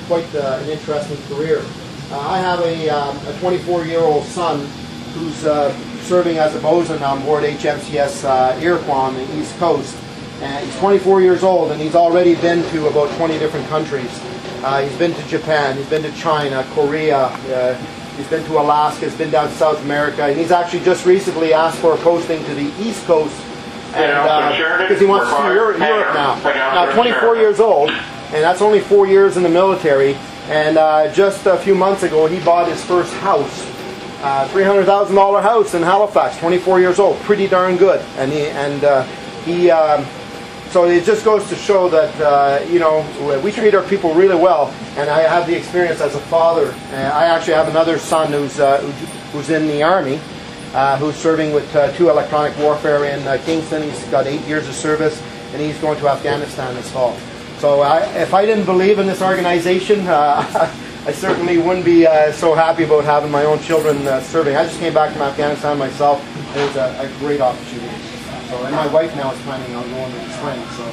Quite an interesting career. I have a 24-year-old son who's serving as a bosun on board HMCS Iroquois on the East Coast. And he's 24 years old, and he's already been to about 20 different countries. He's been to Japan, he's been to China, Korea, he's been to Alaska, he's been down to South America, and he's actually just recently asked for a posting to the East Coast, because he wants to see Europe now. Now, 24 years old, and that's only 4 years in the military, and just a few months ago he bought his first house, $300,000 house in Halifax, 24 years old, pretty darn good. So it just goes to show that, you know, we treat our people really well, and I have the experience as a father. I actually have another son who's in the Army, who's serving with 2 electronic warfare in Kingston. He's got 8 years of service, and he's going to Afghanistan this fall. So if I didn't believe in this organization, I certainly wouldn't be so happy about having my own children serving. I just came back from Afghanistan myself, and it was a great opportunity. So, and my wife now is planning on going in the spring, so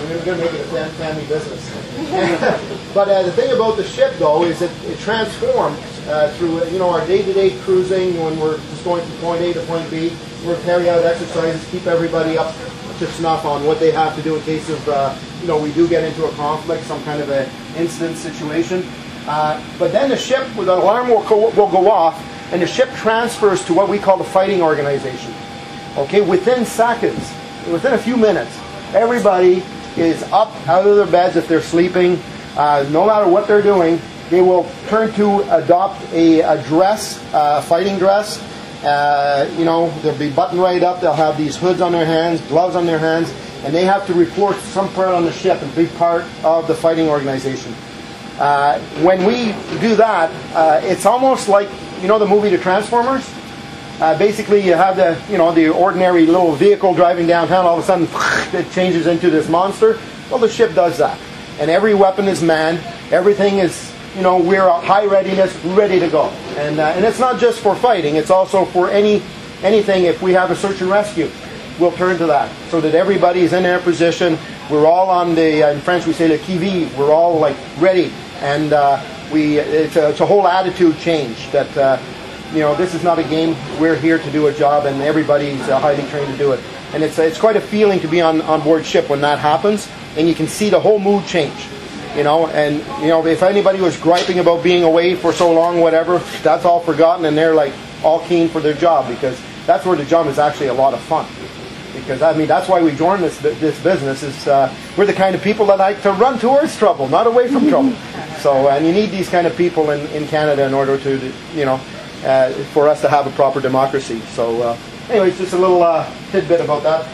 we're going to make it a family business. But the thing about the ship, though, is that it transforms through our day-to-day cruising when we're just going from point A to point B. We're carry out exercises, keep everybody up to snuff on what they have to do in case of we do get into a conflict, some kind of an incident situation. But then the ship, the alarm will go off, and the ship transfers to what we call the fighting organization. Okay, within seconds, within a few minutes, everybody is up out of their beds if they're sleeping. No matter what they're doing, they will turn to adopt a dress, fighting dress. They'll be buttoned right up. They'll have these hoods on their hands, gloves on their hands, and they have to report to some part on the ship and be part of the fighting organization. When we do that, it's almost like, the movie The Transformers. Basically, you have the ordinary little vehicle driving downtown. All of a sudden, it changes into this monster. Well, the ship does that, and every weapon is manned. Everything is, we're at high readiness, ready to go. And it's not just for fighting; it's also for anything. If we have a search and rescue, we'll turn to that, so that everybody is in their position. We're all on the, in French we say le qui-vive. We're all like ready, and it's a whole attitude change that. This is not a game. We're here to do a job, and everybody's highly trained to do it. And it's quite a feeling to be on board ship when that happens, and you can see the whole mood change. If anybody was griping about being away for so long, whatever, that's all forgotten, and they're like all keen for their job, because that's where the job is actually a lot of fun. Because that's why we joined this business. Is we're the kind of people that like to run towards trouble, not away from trouble. So, and you need these kind of people in Canada in order to, for us to have a proper democracy. So anyways, just a little tidbit about that.